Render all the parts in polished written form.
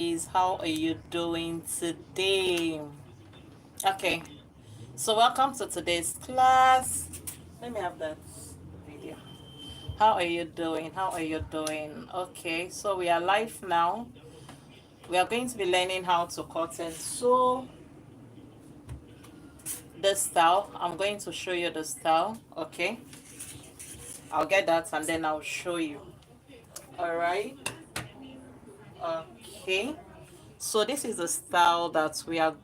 Is how are you doing today? Okay, so welcome to today's class. Let me have that video. How are you doing? How are you doing? Okay, so we are live now. We are going to be learning how to cut and sew this style. I'm going to show you the style. Okay, I'll get that and then I'll show you. All right. Okay, so this is the style that we are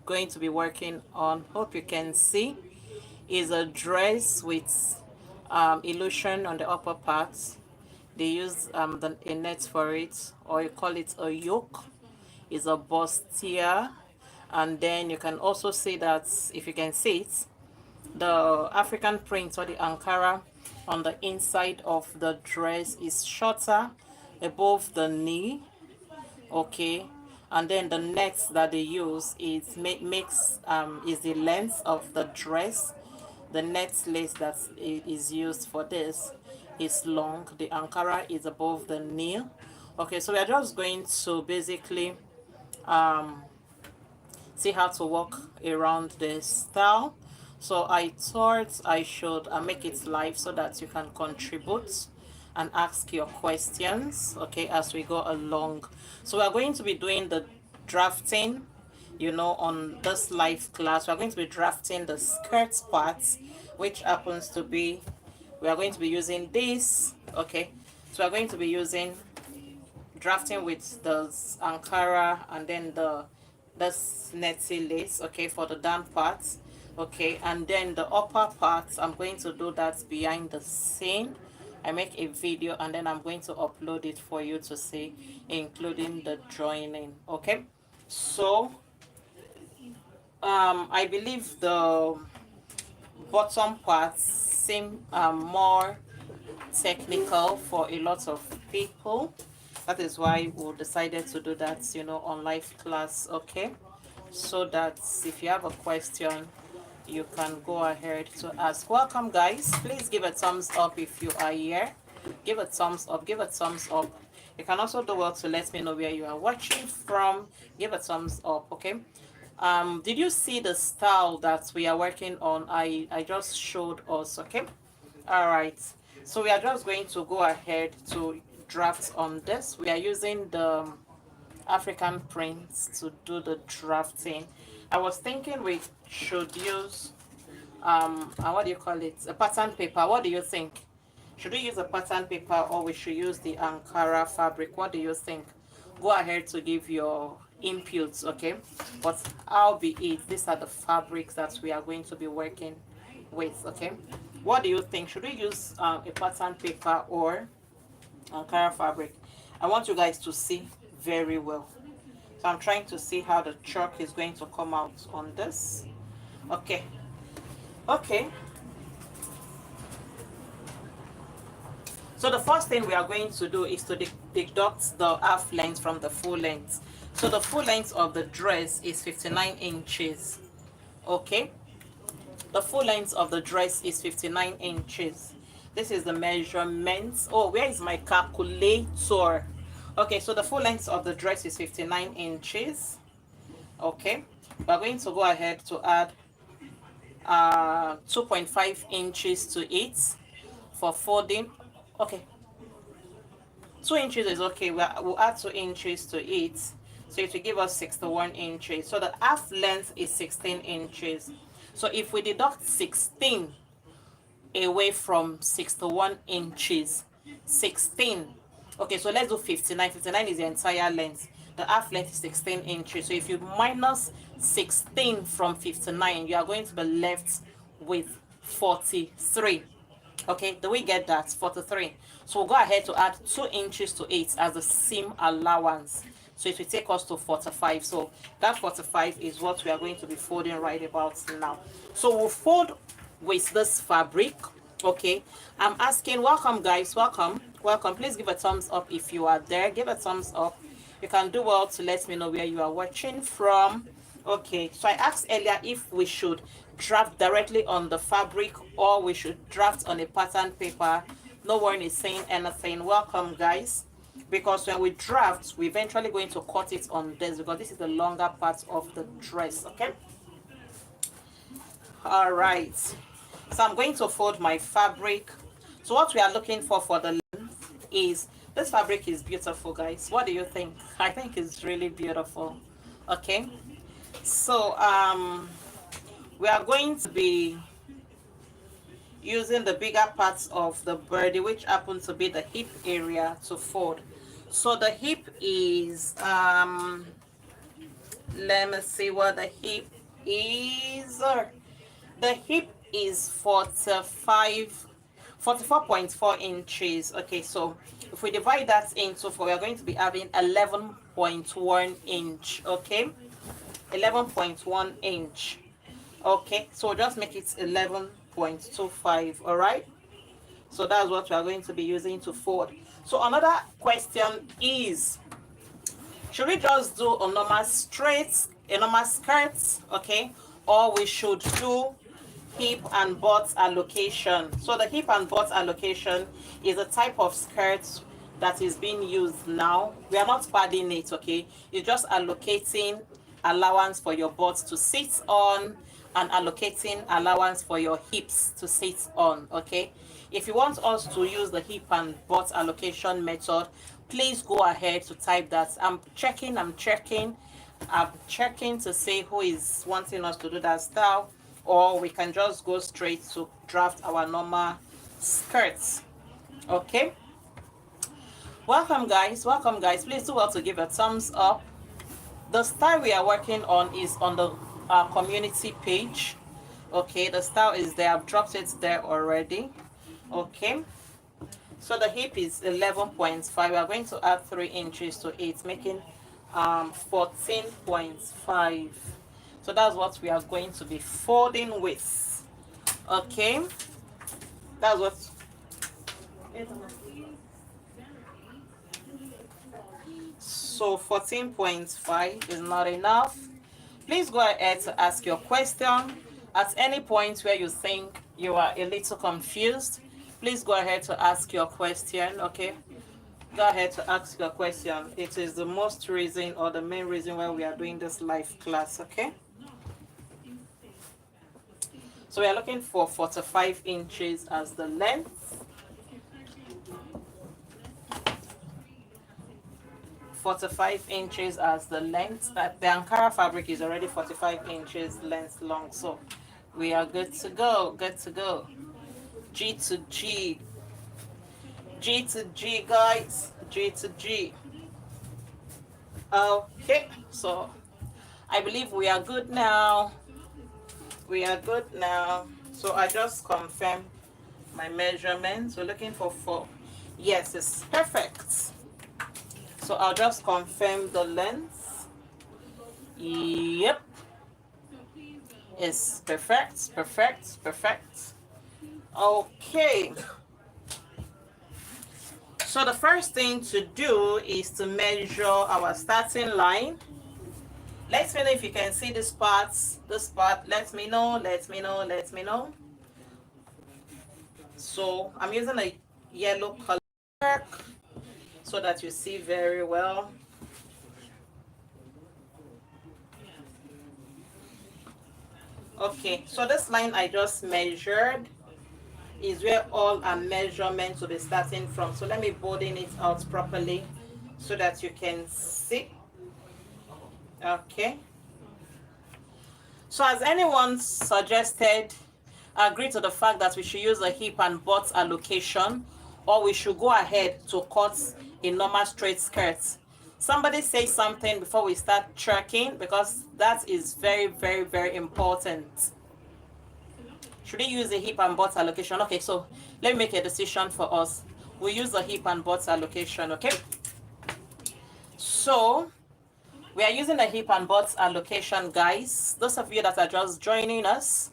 going to be working on. Hope you can see. Is a dress with illusion on the upper part. They use a net for it, or you call it a yoke. Is a bustier, and then you can also see that, if you can see it, the African print or the Ankara on the inside of the dress is shorter above the knee. Okay, and then the net that they use is makes is the length of the dress. The net lace that is used for this is long. The Ankara is above the knee. Okay, so we are just going to basically see how to walk around this style. So I thought I should make it live so that you can contribute and ask your questions, okay, as we go along. So we're going to be doing the drafting, on this live class. We're going to be drafting the skirt parts, which happens to be, we are going to be using this, okay. So we're going to be using drafting with the Ankara and then this netty lace, okay, for the down parts, okay, and then the upper parts I'm going to do that behind the scene. I make a video and then I'm going to upload it for you to see, including the joining. Okay, so I believe the bottom parts seem more technical for a lot of people. That is why we decided to do that, on live class. Okay, so that if you have a question, you can go ahead to ask. Welcome, guys. Please give a thumbs up if you are here. Give a thumbs up. Give a thumbs up. You can also do well to let me know where you are watching from. Give a thumbs up. Okay, did you see the style that we are working on? I just showed us. Okay, all right, so we are just going to go ahead to draft on this. We are using the African prints to do the drafting. I was thinking we should use what do you call it, a pattern paper. What do you think? Should we use a pattern paper or we should use the Ankara fabric? What do you think? Go ahead to give your inputs, okay? But I'll be it. These are the fabrics that we are going to be working with, okay? What do you think? Should we use a pattern paper or Ankara fabric? I want you guys to see very well. So I'm trying to see how the chalk is going to come out on this. Okay. Okay. So the first thing we are going to do is to deduct the half length from the full length. So the full length of the dress is 59 inches. Okay. The full length of the dress is 59 inches. This is the measurement. Oh, where is my calculator? Okay, so the full length of the dress is 59 inches. Okay, we're going to go ahead to add 2.5 inches to it for folding. Okay, 2 inches is okay. We'll add 2 inches to it, so it will give us 61 inches. So the half length is 16 inches. So if we deduct 16 away from 61 inches, 16, okay, so let's do 59. 59 is the entire length. The half length is 16 inches. So if you minus 16 from 59, you are going to be left with 43. Okay, do we get that? 43. So we'll go ahead to add 2 inches to it as the seam allowance. So it will take us to 45. So that 45 is what we are going to be folding right about now. So we'll fold with this fabric. Okay, I'm asking, welcome guys, welcome. Please give a thumbs up if you are there. Give a thumbs up. You can do well to let me know where you are watching from. Okay, so I asked earlier if we should draft directly on the fabric or we should draft on a pattern paper. No one is saying anything. Welcome guys. because when we draft, we're eventually going to cut it on this, because this is the longer part of the dress. Okay, all right. So I'm going to fold my fabric. So what we are looking for the length is, this fabric is beautiful, guys. What do you think? I think it's really beautiful. Okay, so we are going to be using the bigger parts of the body, which happen to be the hip area, to fold. So the hip is let me see what the hip is. The hip is 44.4 inches. Okay, so if we divide that into 4, we are going to be having 11.1 inch. Okay, 11.1 inch. Okay, so just make it 11.25. all right, so that's what we are going to be using to fold. So another question is, should we just do a normal skirt, okay, or we should do hip and butt allocation? So the hip and butt allocation is a type of skirt that is being used now. We are not padding it, okay, it's just allocating allowance for your butt to sit on and allocating allowance for your hips to sit on. Okay, if you want us to use the hip and butt allocation method, please go ahead to type that. I'm checking to see who is wanting us to do that style, or we can just go straight to draft our normal skirts. Okay, welcome guys, please do well to give a thumbs up. The style we are working on is on the community page. Okay, the style is there. I've dropped it there already. Okay, so the hip is 11.5. We are going to add 3 inches to it, making 14.5. so that's what we are going to be folding with. Okay, that's what. So 14.5 is not enough. Please go ahead to ask your question. At any point where you think you are a little confused, please go ahead to ask your question. Okay, go ahead to ask your question. It is the most reason, or the main reason, why we are doing this live class. Okay, so we are looking for 45 inches as the length. 45 inches as the length. That the Ankara fabric is already 45 inches length long, so we are good to go. G to G, guys, G to G. Okay, so I believe we are good now. So I just confirm my measurements. We're looking for 4. Yes, it's perfect. So I'll just confirm the length. Yep, it's perfect. Okay, so the first thing to do is to measure our starting line. Let me know if you can see this part. Let me know. So I'm using a yellow color so that you see very well. Okay, so this line I just measured is where all our measurements will be starting from. So let me broaden it out properly so that you can see. Okay, so has anyone suggested, agree to the fact that we should use a hip and butt allocation, or we should go ahead to cut a normal straight skirt? Somebody say something before we start tracking, because that is very important. Should we use a hip and butt allocation? Okay, so let me make a decision for us. We use the hip and butt allocation. Okay, so we are using a hip and butt allocation, guys. Those of you that are just joining us,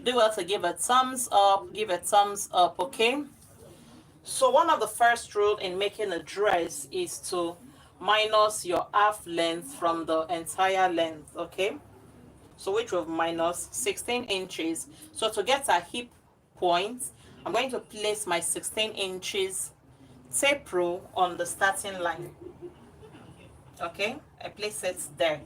do well to give a thumbs up. Okay, so one of the first rules in making a dress is to minus your half length from the entire length. Okay, so which will minus 16 inches. So to get a hip point, I'm going to place my 16 inches tape rule on the starting line. Okay, I place it there.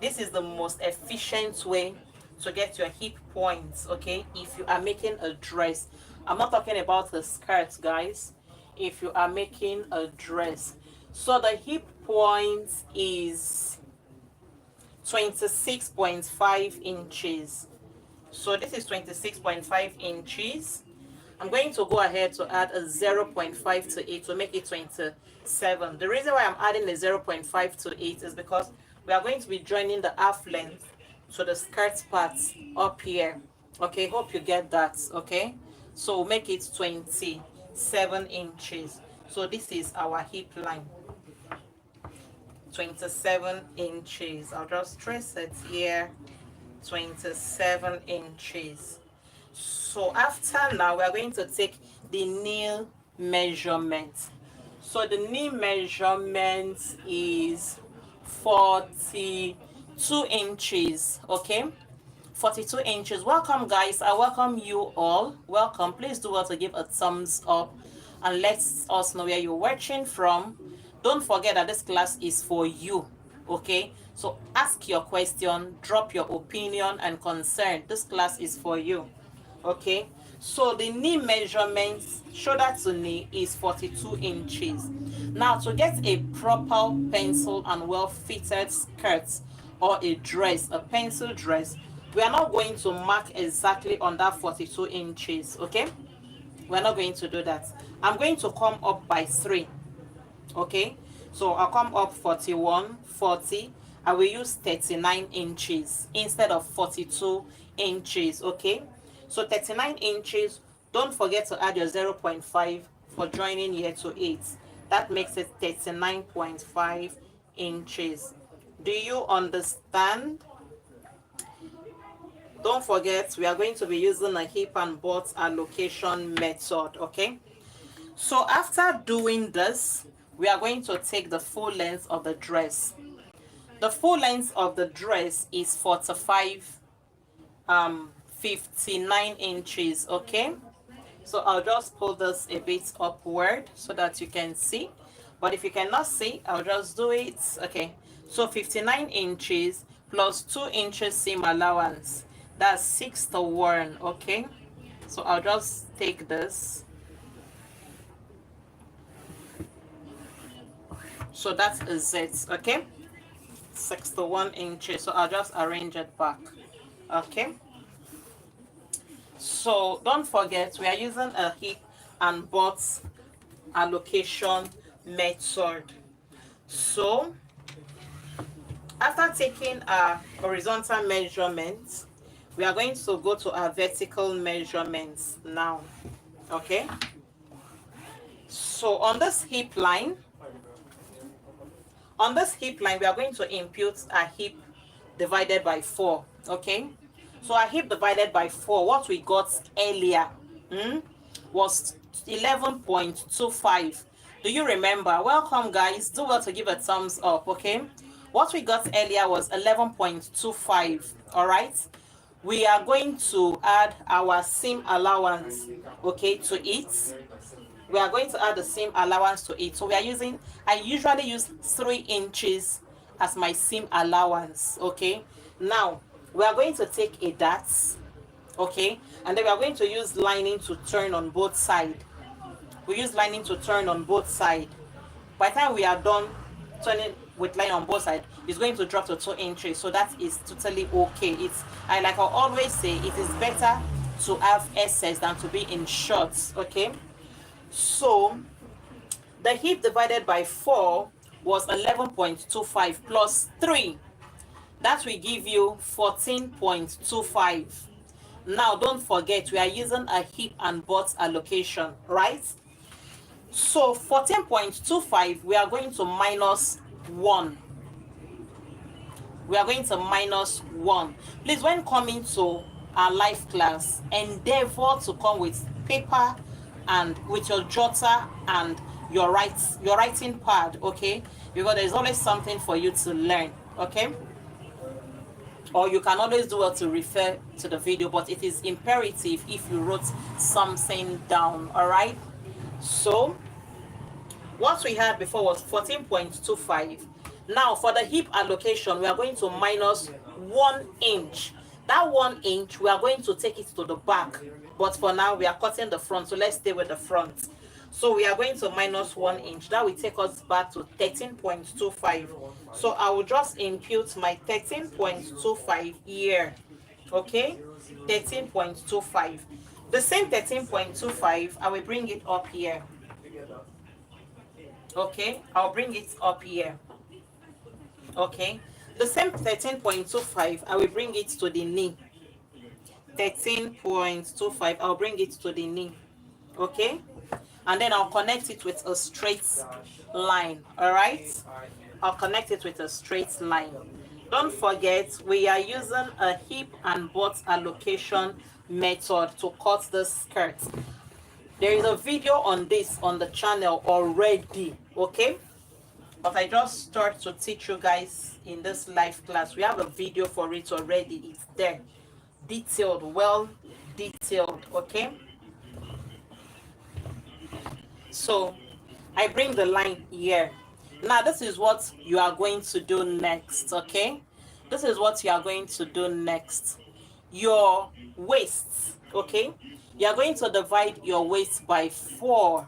This is the most efficient way to get your hip points. Okay, if you are making a dress, I'm not talking about the skirt, guys. If you are making a dress, so the hip point is 26.5 inches. So this is 26.5 inches. I'm going to go ahead to add a 0.5 to it to make it 27. The reason why I'm adding a 0.5 to it is because we are going to be joining the half length to the skirt part up here. Okay, hope you get that. Okay, so make it 27 inches. So this is our hip line, 27 inches. I'll just trace it here, 27 inches. So after now, we are going to take the knee measurement. So the knee measurement is 42 inches. Okay, 42 inches. Welcome, guys. I welcome you all. Welcome. Please do well to give a thumbs up and let us know where you're watching from. Don't forget that this class is for you. Okay, so ask your question, drop your opinion and concern. This class is for you. Okay, so the knee measurement, shoulder to knee, is 42 inches. Now, to get a proper pencil and well fitted skirt or a dress, a pencil dress, we are not going to mark exactly on that 42 inches. Okay, we're not going to do that. I'm going to come up by 3. Okay, so I'll come up 41, 40. I will use 39 inches instead of 42 inches. Okay, so 39 inches. Don't forget to add your 0.5 for joining here to 8. That makes it 39.5 inches. Do you understand? Don't forget, we are going to be using a hip and butt allocation method. Okay, so after doing this, we are going to take the full length of the dress. The full length of the dress is 59 inches. Okay, so I'll just pull this a bit upward so that you can see, but if you cannot see, I'll just do it. Okay, so 59 inches plus 2 inches seam allowance, that's 61. Okay, so I'll just take this. So that is it. Okay, 61 inches. So I'll just arrange it back. Okay, so don't forget, we are using a hip and butt allocation method. So after taking our horizontal measurement, we are going to go to our vertical measurements now. Okay, so on this hip line, we are going to impute a hip divided by 4. Okay, so a hip divided by 4, what we got earlier was 11.25. Do you remember? Welcome, guys. Do well to give a thumbs up. Okay, what we got earlier was 11.25. all right, we are going to add our seam allowance, okay, to it. We are going to add the seam allowance to it. So we are using, I usually use 3 inches as my seam allowance. Okay, now we are going to take a dart. Okay, and then we are going to use lining to turn on both sides. We use lining to turn on both sides. By the time we are done turning with line on both sides, it's going to drop to 2 inches. So that is totally okay. It's, I like I always say, it is better to have excess than to be in shorts. Okay, so the hip divided by 4 was 11.25 plus 3. That will give you 14.25. Now don't forget, we are using a hip and butt allocation, right? So 14.25, we are going to minus 1. We are going to minus 1. Please, when coming to our live class, endeavor to come with paper and with your jotter and your writing pad. Okay, because there's always something for you to learn. Okay, or you can always do well to refer to the video, but it is imperative if you wrote something down. All right, so What we had before was 14.25. Now for the hip allocation, we are going to minus 1 inch. That 1 inch, we are going to take it to the back. But for now, we are cutting the front. So let's stay with the front. So we are going to minus 1 inch. That will take us back to 13.25. So I will just impute my 13.25 here. Okay? 13.25. The same 13.25, I will bring it up here. Okay? I'll bring it up here. Okay? The same 13.25, I will bring it to the knee. 13.25, I'll bring it to the knee. Okay? And then I'll connect it with a straight line. All right? I'll connect it with a straight line. Don't forget, we are using a hip and butt allocation method to cut the skirt. There is a video on this on the channel already, okay? But I just start to teach you guys in this live class. We have a video for it already. It's there. Detailed, well detailed, okay? So I bring the line here. Now this is what you are going to do next, okay? This is what you are going to do next. Your waist, okay? You are going to divide your waist by 4.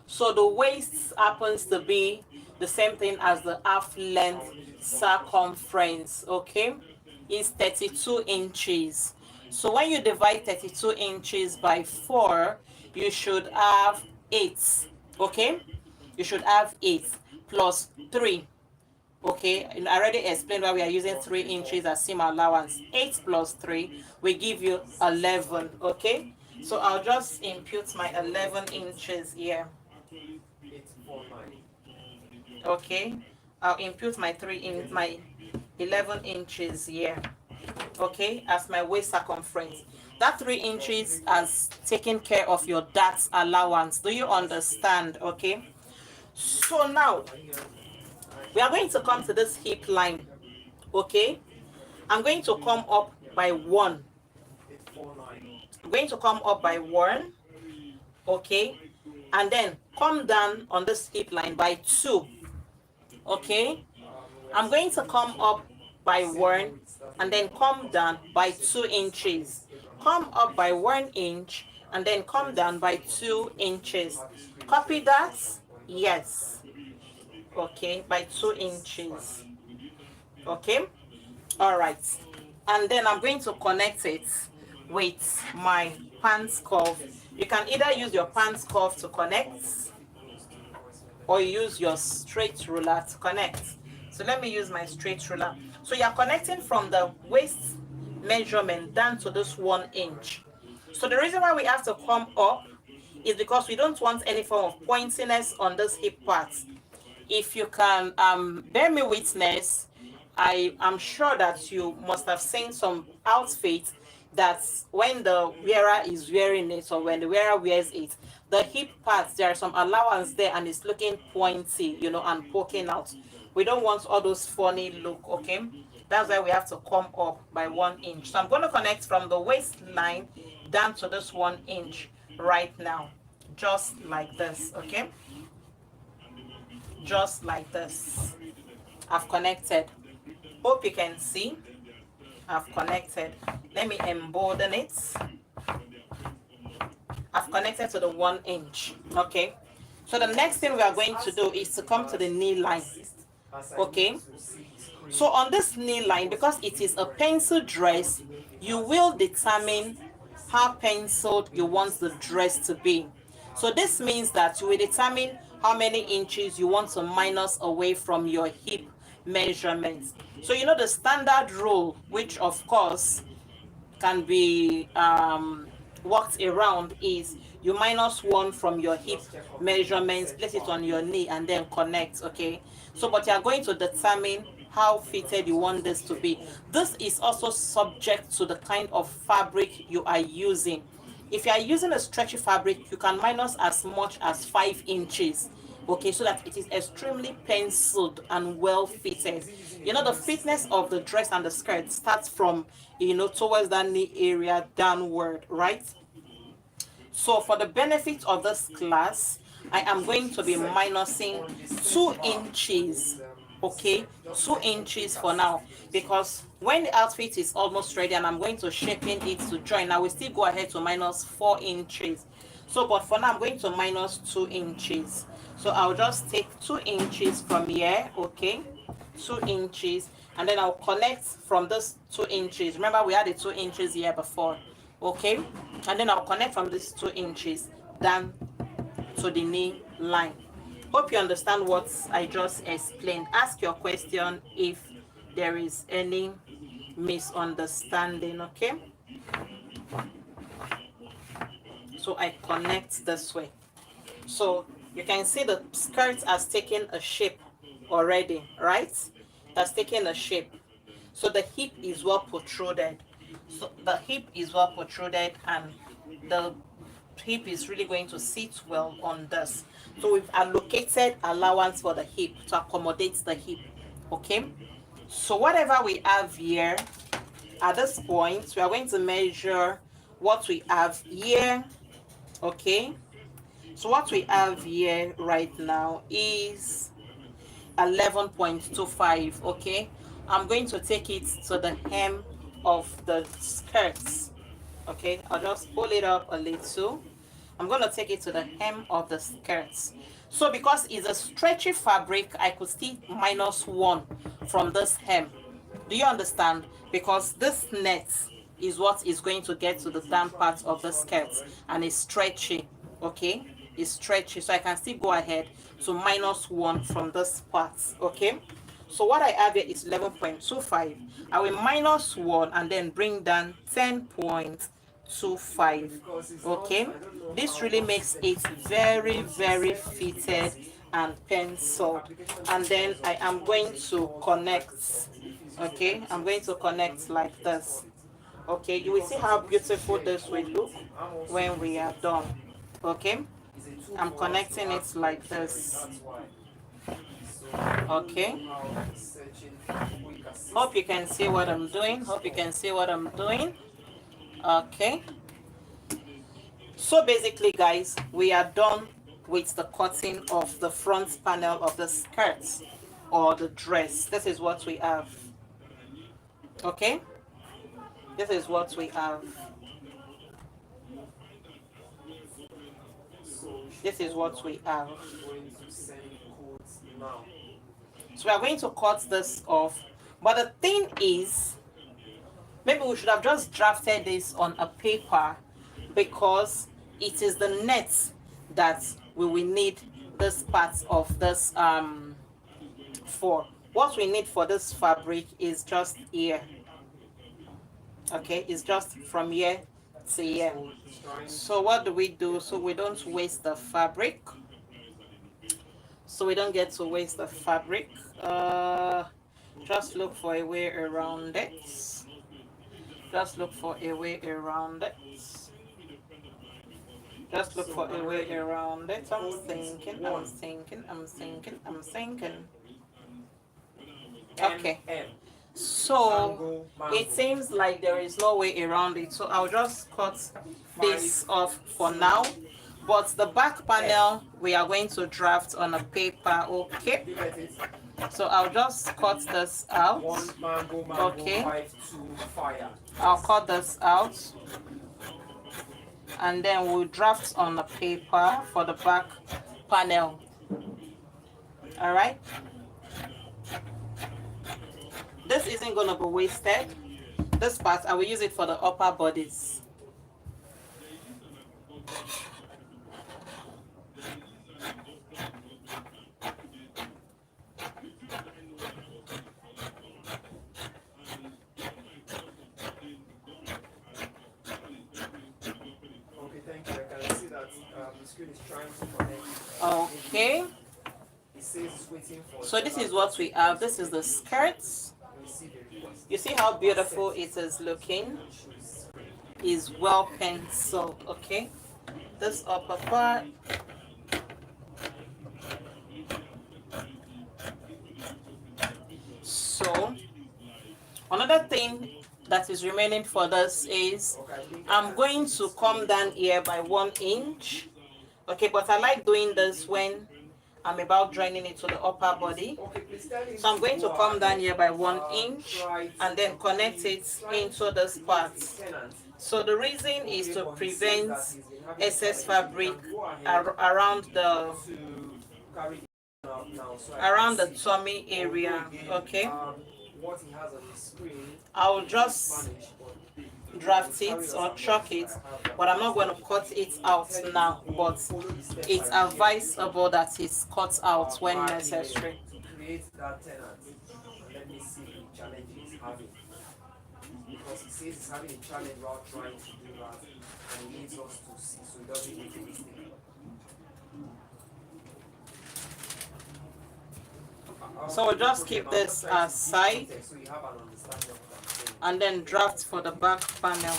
So the waist happens to be the same thing as the half length circumference, okay? Is 32 inches. So when you divide 32 inches by 4, you should have 8, okay? You should have 8 plus 3, okay? And I already explained why we are using 3 inches as seam allowance. 8 plus 3 will give you 11, okay? So I'll just impute my 11 inches here. Okay, I'll impute my 11 inches here, okay, as my waist circumference. That 3 inches has taken care of your dart allowance. Do you understand? Okay, so now we are going to come to this hip line. Okay, I'm going to come up by 1. I'm going to come up by 1, okay, and then come down on this hip line by 2. Okay, I'm going to come up by 1 and then come down by 2 inches. Come up by 1 inch and then come down by 2 inches. Copy that? Yes. Okay, by 2 inches. Okay, all right. And then I'm going to connect it with my pants cuff. You can either use your pants cuff to connect, or use your straight ruler to connect. So let me use my straight ruler. So you're connecting from the waist measurement down to this 1 inch. So the reason why we have to come up is because we don't want any form of pointiness on this hip part. If you can bear me witness, I am sure that you must have seen some outfits that when the wearer is wearing it, or when the wearer wears it, the hip parts, there are some allowance there and it's looking pointy, you know, and poking out. We don't want all those funny look, okay? That's why we have to come up by 1 inch. So I'm going to connect from the waistline down to this 1 inch right now, just like this, okay? Just like this. I've connected. Hope you can see. I've connected. Let me embolden it. I've connected to the 1 inch. Okay. So the next thing we are going to do is to come to the knee line. Okay. So on this knee line, because it is a pencil dress, you will determine how penciled you want the dress to be. So this means that you will determine how many inches you want to minus away from your hip measurements. So you know the standard rule, which of course can be worked around, is you minus 1 from your hip measurements, place it on your knee, and then connect. Okay, so but you are going to determine how fitted you want this to be. This is also subject to the kind of fabric you are using. If you are using a stretchy fabric, you can minus as much as 5 inches, okay, so that it is extremely penciled and well fitted. You know, the fitness of the dress and the skirt starts from, you know, towards that knee area downward, right? So for the benefit of this class, I am going to be minusing 2 inches. Okay, 2 inches for now, because when the outfit is almost ready and I'm going to shaping it to join, I will still go ahead to minus 4 inches. So but for now I'm going to minus 2 inches. So I'll just take 2 inches from here. Okay, 2 inches, and then I'll connect from this 2 inches. Remember we had the 2 inches here before. Okay, and then I'll connect from this 2 inches down to the knee line. Hope you understand what I just explained. Ask your question if there is any misunderstanding. Okay, so I connect this way. So you can see the skirt has taken a shape already, right? That's taken a shape. So the hip is well protruded. So the hip is well protruded, and the hip is really going to sit well on this. So we've allocated allowance for the hip to accommodate the hip. Okay, so whatever we have here at this point, we are going to measure what we have here. Okay, so what we have here right now is 11.25. Okay, I'm going to take it to the hem of the skirts. Okay, I'll just pull it up a little. I'm going to take it to the hem of the skirts. So because it's a stretchy fabric, I could still minus 1 from this hem. Do you understand? Because this net is what is going to get to the down part of the skirt, and it's stretchy. Okay, it's stretchy, so I can still go ahead to minus 1 from this part. Okay, so what I have here is 11.25. I will minus 1 and then bring down 10.25. Okay, this really makes it very, very fitted and penciled. And then I am going to connect. Okay, I'm going to connect like this. Okay, you will see how beautiful this will look when we are done. Okay, I'm connecting it like this. Okay, hope you can see what I'm doing. Hope you can see what I'm doing. Okay, so basically guys, we are done with the cutting of the front panel of the skirt or the dress. This is what we have. Okay, this is what we have. This is what we have. So we are going to cut this off. But the thing is, maybe we should have just drafted this on a paper, because it is the net that we will need this part of this for. What we need for this fabric is just here. Okay, it's just from here to here. So what do we do so we don't waste the fabric? So we don't get to waste the fabric. Just look for a way around it. Just look for a way around it. Just look for a way around it. I'm thinking. Okay. So it seems like there is no way around it. So I'll just cut this off for now. But the back panel we are going to draft on a paper. Okay. So I'll just cut this out. Okay. I'll cut this out. And then we'll draft on the paper for the back panel. All right. This isn't going to be wasted. This part, I will use it for the upper bodies. Okay. So this is what we have. This is the skirts. You see how beautiful it is looking? Is well penciled. Okay. This upper part. So another thing that is remaining for this is I'm going to come down here by 1 inch. Okay, but I like doing this when I'm about joining it to the upper body. So I'm going to come down here by 1 inch and then connect it into this part. So the reason is to prevent excess fabric around the tummy area. Okay, I'll just draft it or chalk it, but I'm not going to cut it out now, but it's advisable that it's cut out when necessary. Let me see the challenge he's having, because he says he's having a challenge while trying to do that, and he needs us to see so he doesn't make a mistake. So we'll just keep this aside and then draft for the back panel.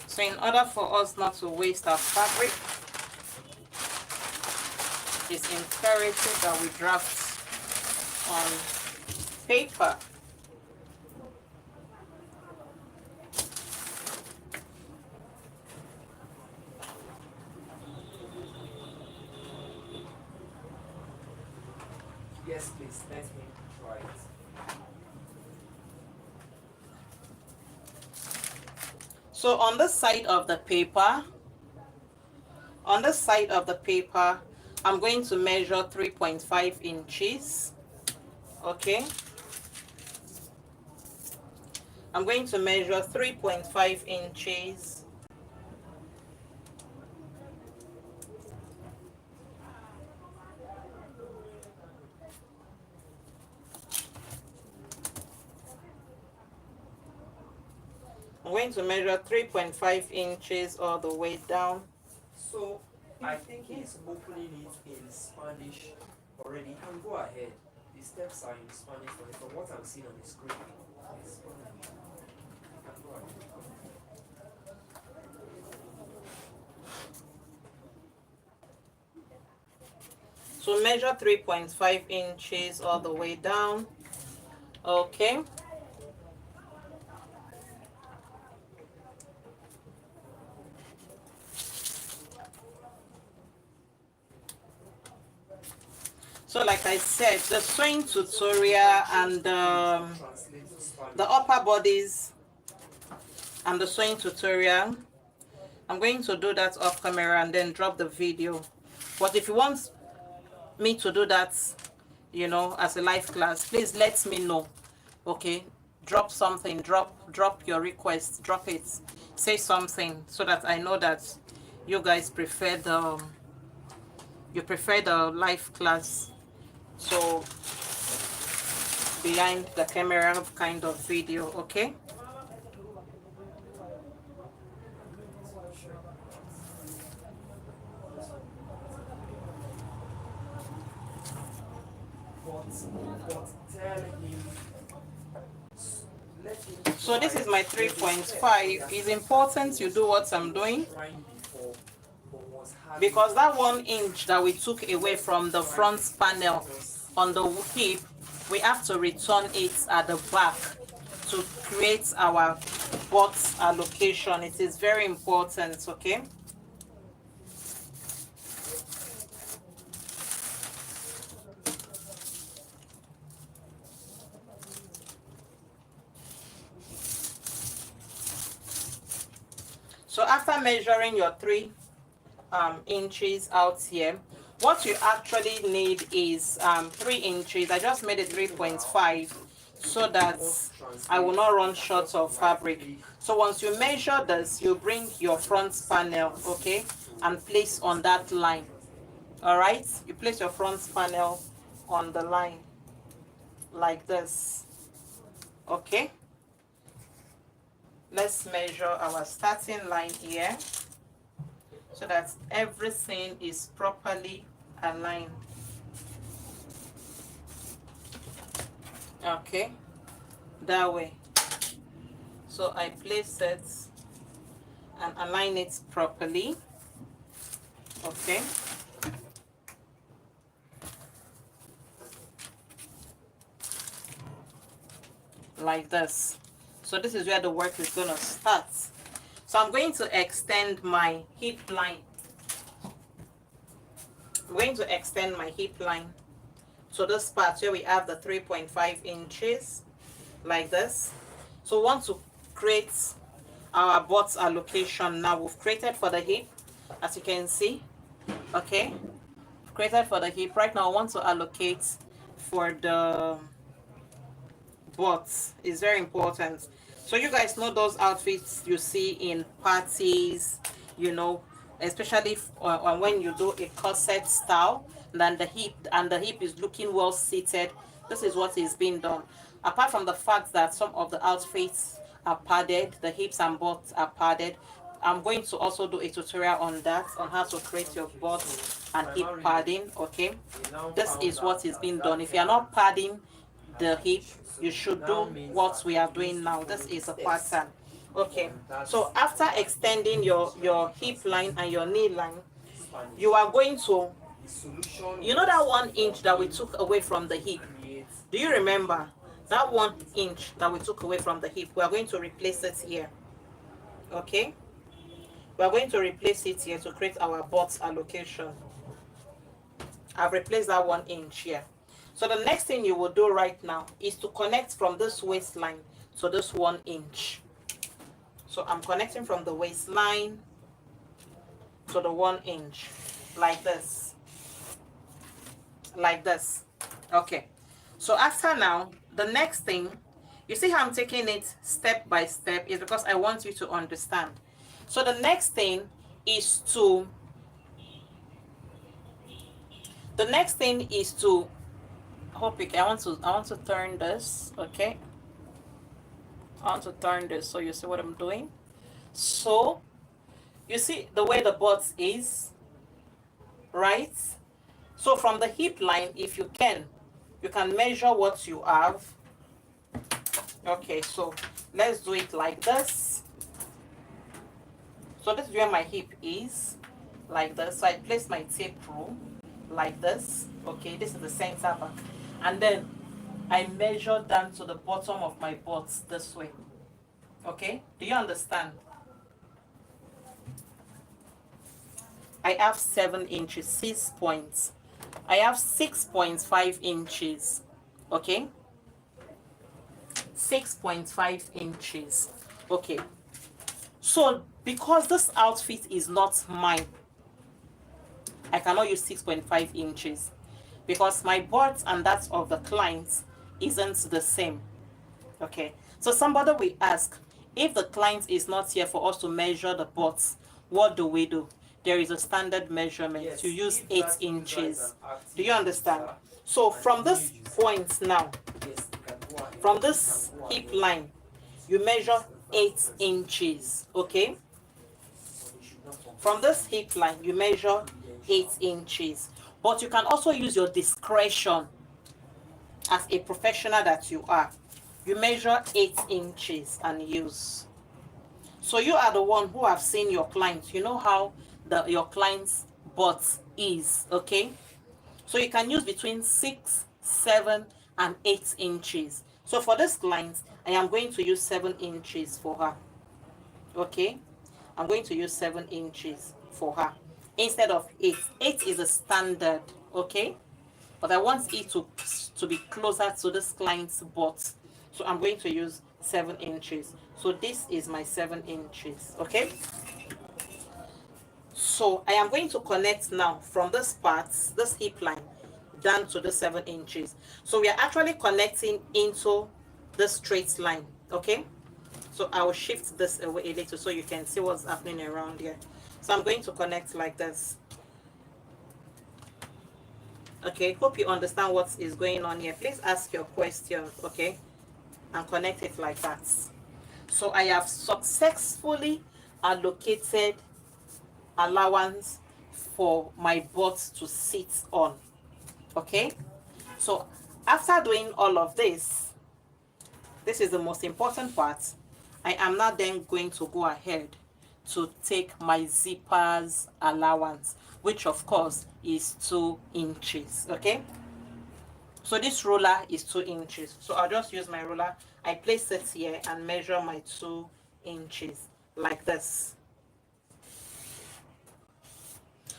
So in order for us not to waste our fabric, it's imperative that we draft on paper. Yes, please, let me try it. So on the side of the paper, I'm going to measure 3.5 inches. Okay. I'm going to measure 3.5 inches. I'm going to measure 3.5 inches all the way down. So I think he's opening it in Spanish already. You can go ahead. The steps are in Spanish from what I'm seeing on the screen. So measure 3.5 inches all the way down. Okay. So like I said, the sewing tutorial and the upper bodies and the sewing tutorial, I'm going to do that off camera and then drop the video. But if you want me to do that, you know, as a live class, please let me know. Okay, drop something, drop your request, drop it, say something, so that I know that you guys prefer the live class. So behind the camera kind of video. Okay. So this is my 3.5. It's important you do what I'm doing, because that 1 inch that we took away from the front panel on the hip, we have to return it at the back to create our box allocation. It is very important. Okay. So after measuring your 3 inches out here, what you actually need is 3 inches. I just made it 3.5 so that I will not run short of fabric. So once you measure this, you bring your front panel, okay, and place on that line. All right, you place your front panel on the line like this. Okay, let's measure our starting line here so that everything is properly aligned. Okay, that way. So I place it and align it properly. Okay. Like this. So this is where the work is going to start. So I'm going to extend my hip line. I'm going to extend my hip line to this part where we have the 3.5 inches, like this. So we want to create our butt allocation now. We've created for the hip, as you can see. Okay, created for the hip. Right now I want to allocate for the butt. It's very important. So you guys know those outfits you see in parties, you know, especially when you do a corset style, then the hip is looking well seated. This is what is being done. Apart from the fact that some of the outfits are padded, the hips and butts are padded, I'm going to also do a tutorial on that, on how to create your butt and hip padding. Okay, this is what is being done. If you are not padding the hip, you should do what we are doing now. This is a pattern. Okay, so after extending your hip line and your knee line, you are going to, you know that 1 inch that we took away from the hip, do you remember that 1 inch that we took away from the hip? We are going to replace it here. Okay, we are going to replace it here to create our butt allocation. I've replaced that 1 inch here. So the next thing you will do right now is to connect from this waistline to this 1 inch. So I'm connecting from the waistline to the 1 inch, like this. Like this. Okay. So after now, the next thing, you see how I'm taking it step by step, is because I want you to understand. So the next thing is to, I want to turn this, okay? I want to turn this so you see what I'm doing. So you see the way the butt is, right? So from the hip line, if you can measure what you have. Okay, so let's do it like this. So this is where my hip is, like this. So I place my tape rule like this. Okay, this is the center back, and then I measure down to the bottom of my butt this way. Okay, do you understand? I have 7 inches, 6 points. I have 6.5 inches. Okay, 6.5 inches. Okay, so because this outfit is not mine, I cannot use 6.5 inches because my butt and that of the client isn't the same. Okay, so somebody will ask, if the client is not here for us to measure the butt, what do we do? There is a standard measurement. Yes, you use 8 inches. Do you understand? So from this point now, from this hip line, you measure 8 inches. Okay, from this hip line you measure 8 inches, but you can also use your discretion as a professional that you are. You measure 8 inches and use. So you are the one who have seen your client. You know how your client's butt is. Okay, so you can use between 6, 7 and 8 inches. So for this client, I am going to use 7 inches for her. Okay, I'm going to use 7 inches for her instead of 8. 8 is a standard. Okay, but I want it to be closer to this client's butt, so I'm going to use 7 inches. So this is my 7 inches. Okay, so I am going to connect now from this part, this hip line, down to the 7 inches. So we are actually connecting into the straight line. Okay, so I will shift this away a little so you can see what's happening around here. So I'm going to connect like this. Okay, hope you understand what is going on here. Please ask your question, okay, and connect it like that. So I have successfully allocated allowance for my butt to sit on. Okay, so after doing all of this, this is the most important part. I am now then going to go ahead to take my zippers allowance. which of course is 2 inches. Okay, so this ruler is 2 inches, so I'll just use my ruler. I place it here and measure my 2 inches like this.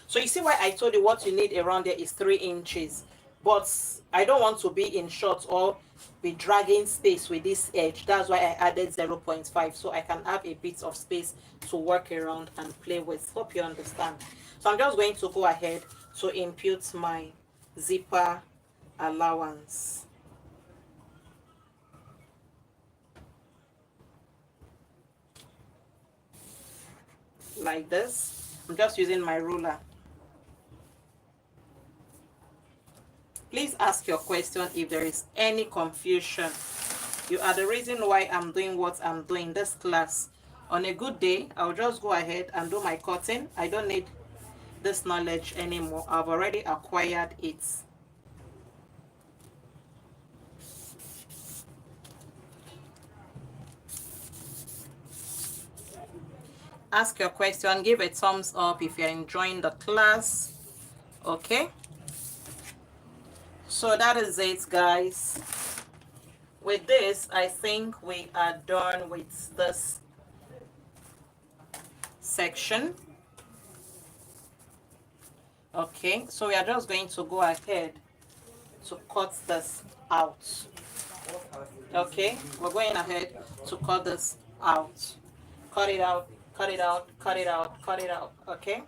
So you see why I told you what you need around there is 3 inches, but I don't want to be in short or be dragging space with this edge. That's why I added 0.5, so I can have a bit of space to work around and play with. Hope you understand. So I'm just going to go ahead to impute my zipper allowance. Like this. I'm just using my ruler. Please ask your question if there is any confusion. You are the reason why I'm doing what I'm doing this class. On a good day, I'll just go ahead and do my cutting. I don't need this knowledge anymore. I've already acquired it. Ask your question, give a thumbs up if you're enjoying the class. Okay, so that is it, guys. With this, I think we are done with this section. Okay, so we are just going to go ahead to cut this out. Okay, we're going ahead to cut this out. Cut it out, cut it out, cut it out, cut it out. Okay,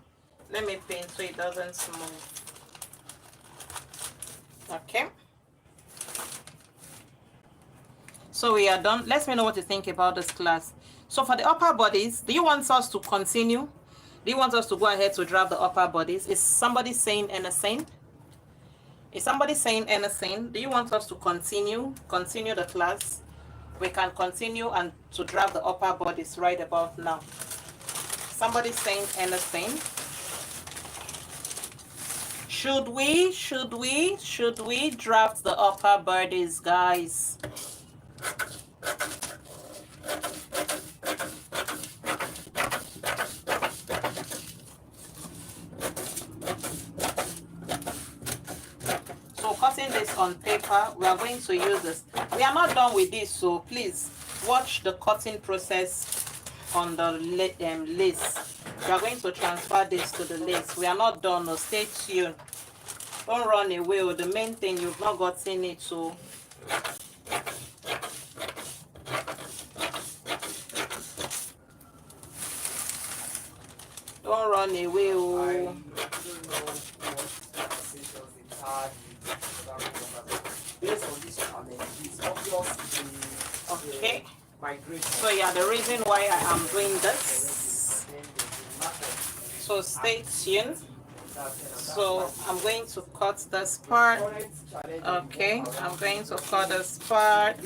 let me pin so it doesn't move. Okay, so we are done. Let me know what you think about this class. So for the upper bodies, do you want us to continue? Do you want us to go ahead to draft the upper bodies? Is somebody saying anything? Is somebody saying anything? Do you want us to continue the class? We can continue and to draft the upper bodies right about now. Somebody saying anything? Should we draft the upper bodies, guys? So cutting this on paper, we are going to use this. We are not done with this, so please watch the cutting process on the lace. We are going to transfer this to the lace. We are not done, no, stay tuned. Don't run away. The main thing, you've not gotten it, so don't run away. Oh. Okay, so yeah, the reason why I am doing this, so stay tuned. So I'm going to cut this part. Okay, I'm going to cut this part.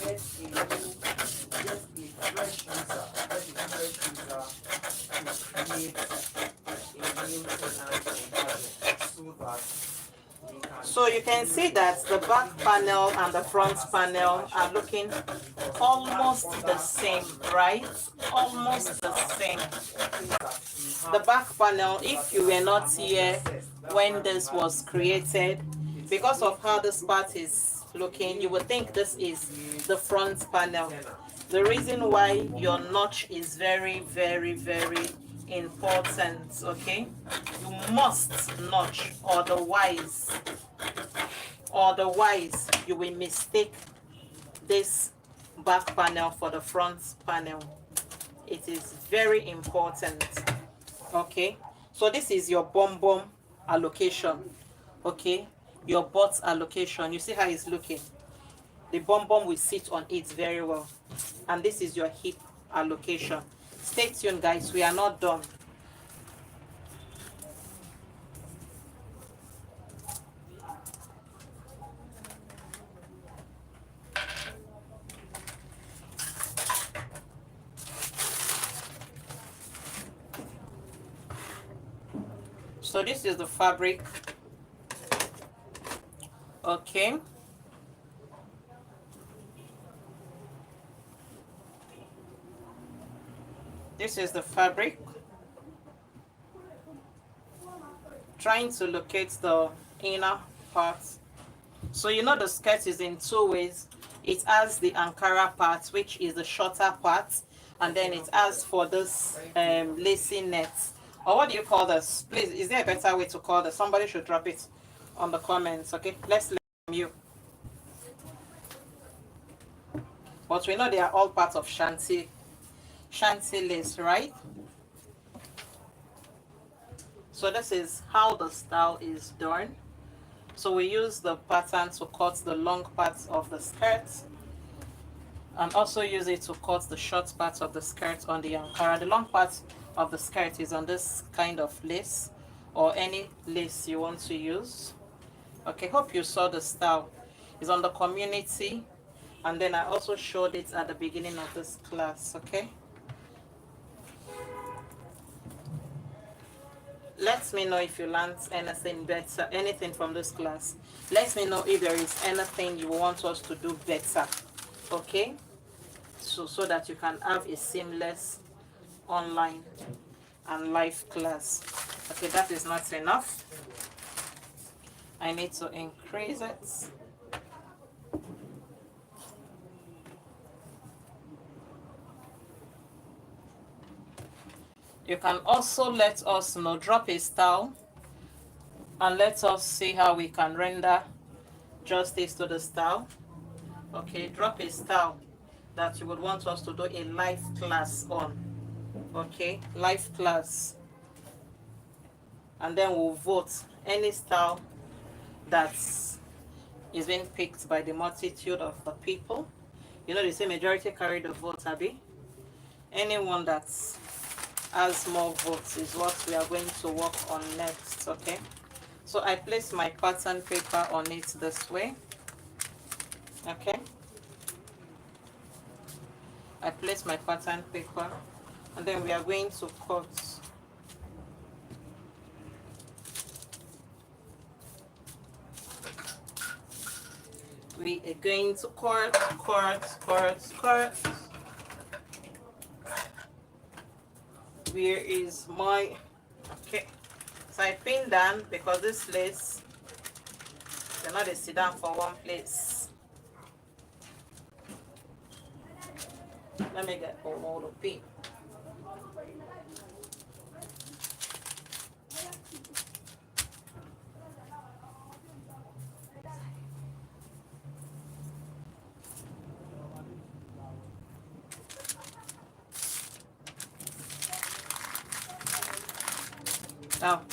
So you can see that the back panel and the front panel are looking almost the same, right? Almost the same. The back panel, if you were not here when this was created, because of how this part is looking, you would think this is the front panel. The reason why your notch is very, very, very important, okay? You must notch, otherwise you will mistake this back panel for the front panel. It is very important. Okay, so this is your bum allocation. Okay, your butt allocation. You see how it's looking. The bum will sit on it very well. And this is your hip allocation. Stay tuned, guys, we are not done. So this is the fabric. Okay, this is the fabric. trying to locate the inner part. So you know the skirt is in two ways. It has the Ankara part, which is the shorter part, and then it has for this lacy net. Or what do you call this? Please, is there a better way to call this? Somebody should drop it on the comments, okay? Let's learn from you. But we know they are all part of shanty lace, right? So this is how the style is done. So we use the pattern to cut the long parts of the skirt, and also use it to cut the short parts of the skirt on the Ankara. The long part of the skirt is on this kind of lace, or any lace you want to use. Okay, hope you saw the style. It's on the community, and then I also showed it at the beginning of this class. Okay, let me know if you learned anything better, anything from this class. Let me know if there is anything you want us to do better, okay? So that you can have a seamless online and live class. Okay, that is not enough. I need to increase it. You can also let us know, drop a style, and let us see how we can render justice to the style. Okay, drop a style that you would want us to do a live class on. Okay, live class. And then we'll vote any style that is being picked by the multitude of the people. You know, they say majority carry the vote, Abby. Anyone that has more votes is what we are going to work on next, okay? So I place my pattern paper on it this way, okay? I place my pattern paper, and then we are going to cut. We are going to cut. Where is my, okay? So I pin down because this lace, they're not sit down for one place. Let me get one more to pin.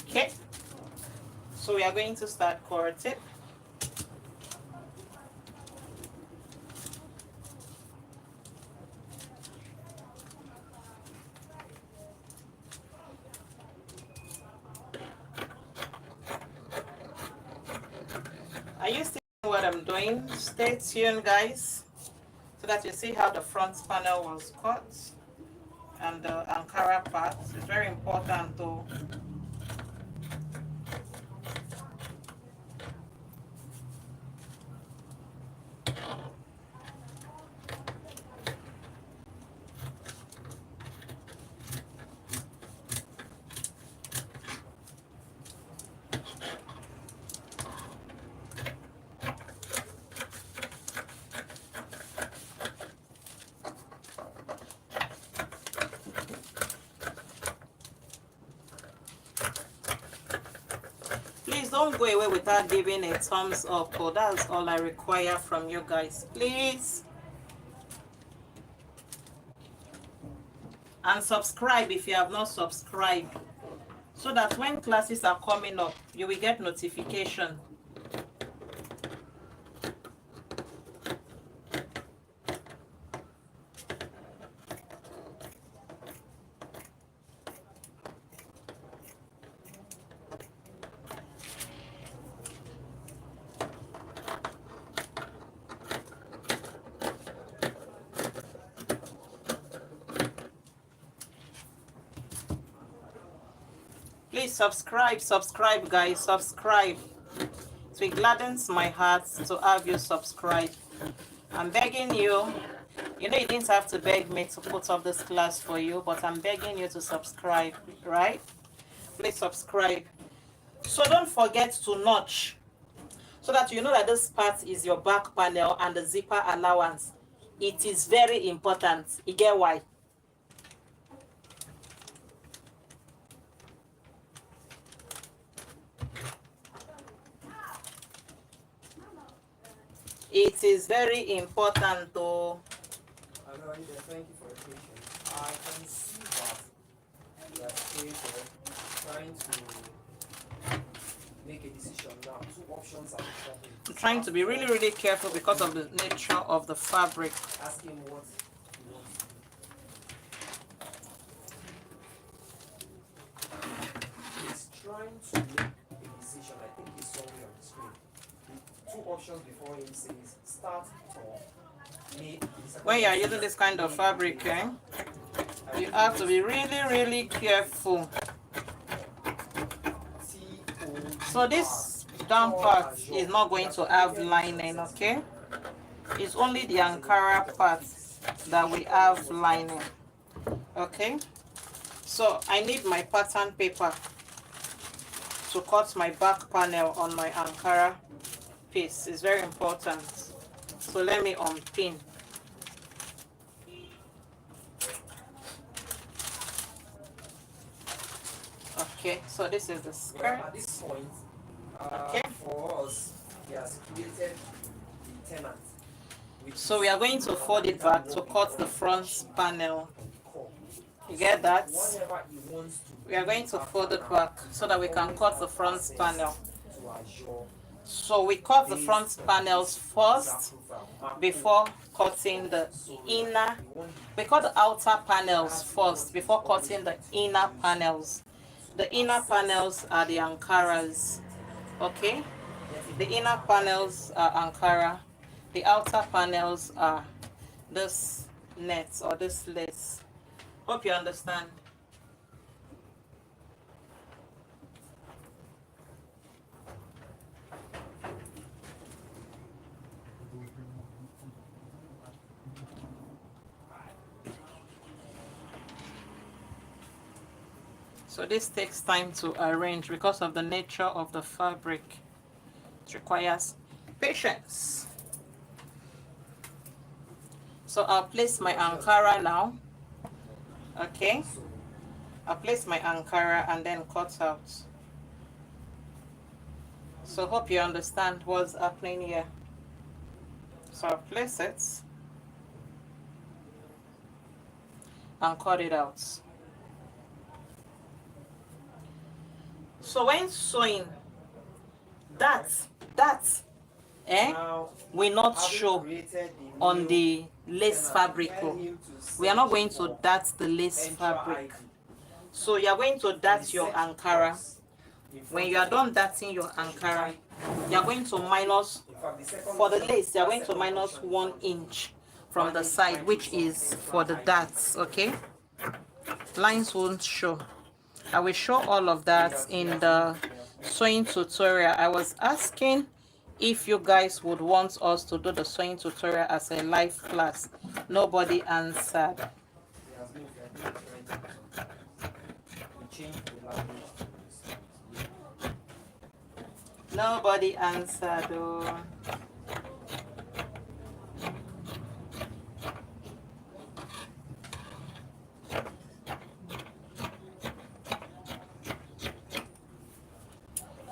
Okay, so we are going to start cutting. Are you seeing what I'm doing? Stay tuned, guys, so that you see how the front panel was cut and the Ankara part. It's very important to don't go away without giving a thumbs up. Oh, that's all I require from you guys, please. And subscribe if you have not subscribed, so that when classes are coming up, you will get notification. Please subscribe guys, subscribe. It gladdens my heart to have you subscribe. I'm begging you. You know, you didn't have to beg me to put up this class for you, but I'm begging you to subscribe, right? Please subscribe. So don't forget to notch, so that you know that this part is your back panel and the zipper allowance. It is very important. You get why? It is very important though. Thank you for your patience. I can see that you are created trying to make a decision now. Two options are before him. I'm trying to be really, really careful because of the nature of the fabric. Ask him what he wants to do. He's trying to make a decision. I think he's somewhere on the screen. The two options before him says start or may. When you are using this kind of fabric, you have to be really, really careful. So this down part is not going to have lining, okay? It's only the Ankara part that we have lining, okay? So I need my pattern paper to cut my back panel on my Ankara piece. It's very important. So let me unpin. Okay, so this is the skirt. At this point, Okay. For us, he has created the tenant. So we are going to fold it back to cut the front panel. You get that? We are going to fold it back so that we can cut the front panel. So we cut the front panels first before cutting the inner. We cut the outer panels first before cutting the inner panels. The inner panels are the Ankaras, okay? The inner panels are Ankara. The outer panels are this net or this lace. Hope you understand. So this takes time to arrange because of the nature of the fabric. It requires patience. So I'll place my Ankara now. Okay. I'll place my Ankara and then cut out. So hope you understand what's happening here. So I'll place it and cut it out. So when sewing, that will not show on the lace fabric. We are not going to dart the lace fabric. So you are going to dart your Ankara. When you are done darting your Ankara, you are going to minus, for the lace, you are going to minus 1 inch from the side, which is for the darts, okay? Lines won't show. I will show all of that in the sewing tutorial. I was asking if you guys would want us to do the sewing tutorial as a live class. Nobody answered. Nobody answered. Oh.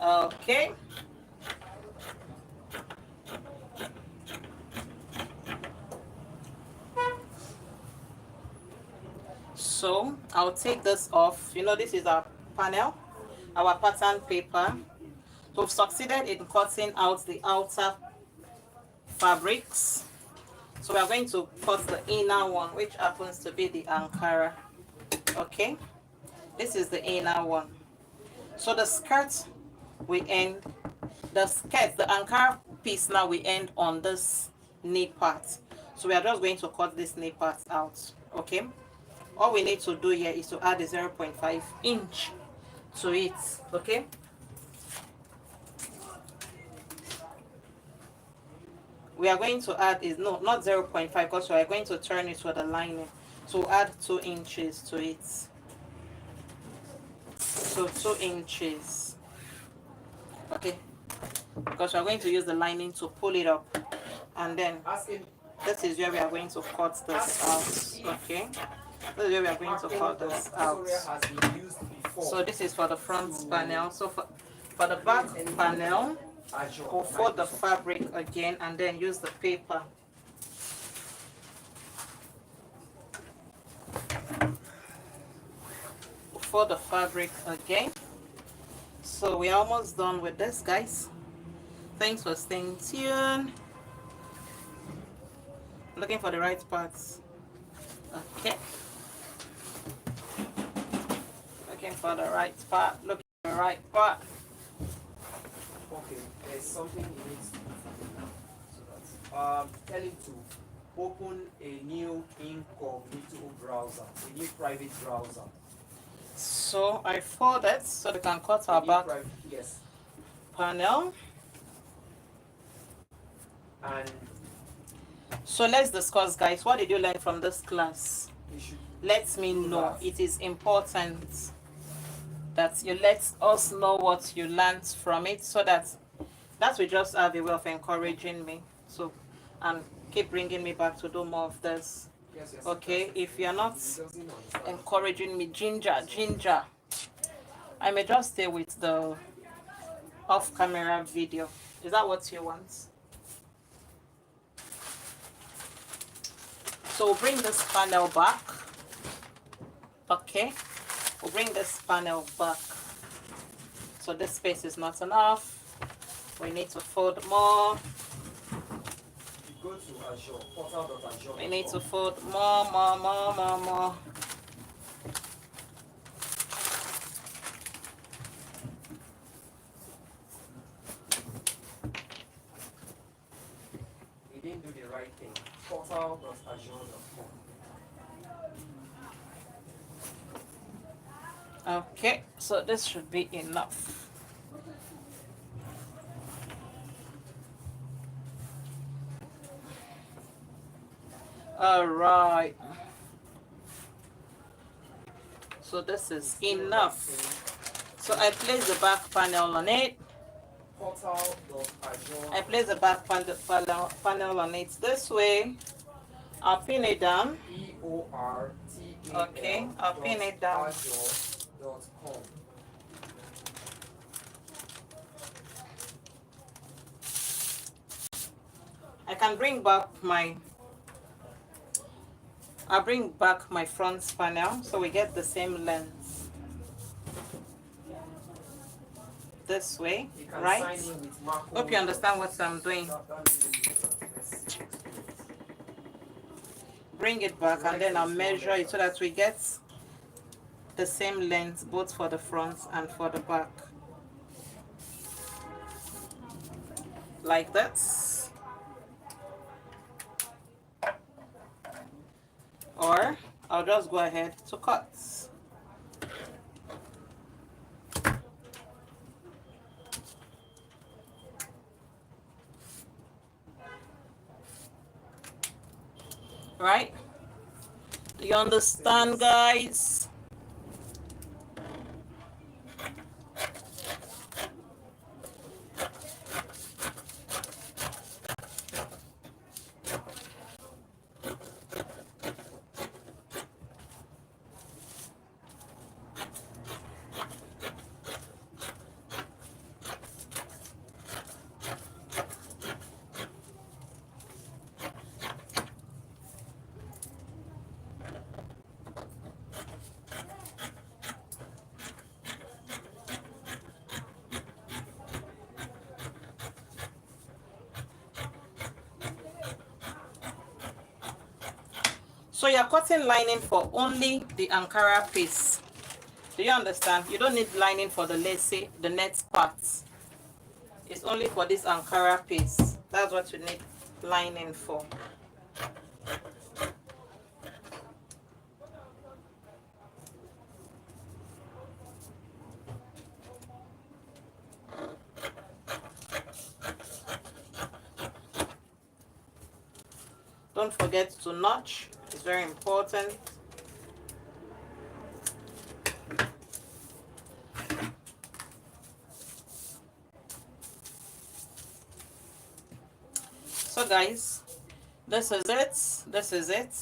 Okay. So I'll take this off. You know, this is our panel, our pattern paper. So we've succeeded in cutting out the outer fabrics. So we are going to cut the inner one, which happens to be the Ankara. Okay, this is the inner one. So the skirt we end, the Ankara piece now we end on this knee part. So we are just going to cut this knee part out. Okay, all we need to do here is to add a 0.5 inch to it. Okay, we are going to add is not 0.5 because we are going to turn it with the lining. So add 2 inches to it. So 2 inches. Okay, because we're going to use the lining to pull it up, and then this is where we are going to cut this out. Okay, this is where we are going to cut this out. So this is for the front panel. So for the back panel, we'll fold the fabric again and then use the paper. We'll fold the fabric again. So we're almost done with this, guys. Thanks for staying tuned. Looking for the right parts. Okay. Looking for the right part. Looking for the right part. Okay, there's something you need to do for now. So that's tell him to open a new incognito browser, a new private browser. So I fold it so they can cut our back yes. panel. And so let's discuss, guys. What did you learn from this class? Let me know. It is important that you let us know what you learned from it, so that will just have a way of encouraging me. So, and keep bringing me back to do more of this. Yes, okay, if you're not encouraging me, ginger, I may just stay with the off-camera video. Is that what you want? So we'll bring this panel back. Okay, we'll bring this panel back. So this space is not enough. We need to fold more. You go to Azure, portal.azure. We need to fold more. You didn't do the right thing. Portal.azure.com. Okay, so this should be enough. All right. So this is enough. So I place the back panel on it. I place the back panel on it this way. I'll pin it down. Okay, I'll pin it down. I can bring back I'll bring back my front panel so we get the same length. This way, right? Hope you understand what I'm doing. Bring it back and then I'll measure it so that we get the same length both for the front and for the back. Like that. Or I'll just go ahead to cut. Right? Do you understand, guys? So you're cutting lining for only the Ankara piece. Do you understand? You don't need lining for the lacy, the net parts. It's only for this Ankara piece. That's what you need lining for. Don't forget to notch. It's very important. So guys, this is it. This is it.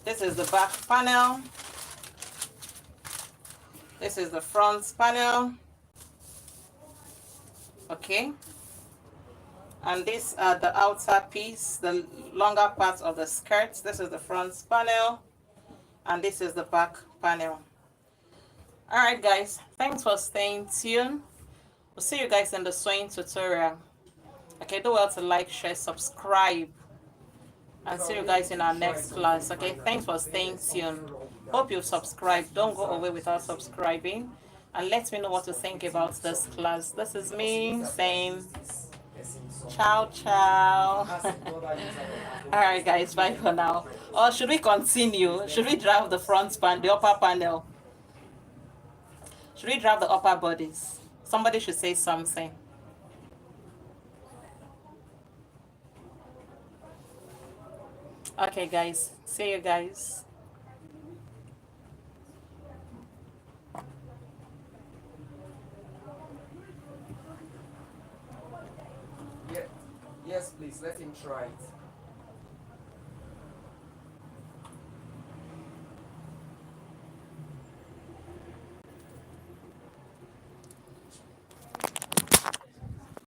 This is the back panel. This is the front panel. Okay. And these are the outer piece, the longer part of the skirt. This is the front panel. And this is the back panel. Alright guys, thanks for staying tuned. We'll see you guys in the sewing tutorial. Okay, do well to like, share, subscribe, and see you guys in our next class. Okay, thanks for staying tuned. Hope you subscribe. Don't go away without subscribing, and let me know what you think about this class. This is me saying ciao ciao. All right guys, bye for now. Or should we continue? Should we draft the front panel, the upper panel? Should we draft the upper bodies? Somebody should say something. Okay guys, see you guys. Yeah. Yes, please let him try it.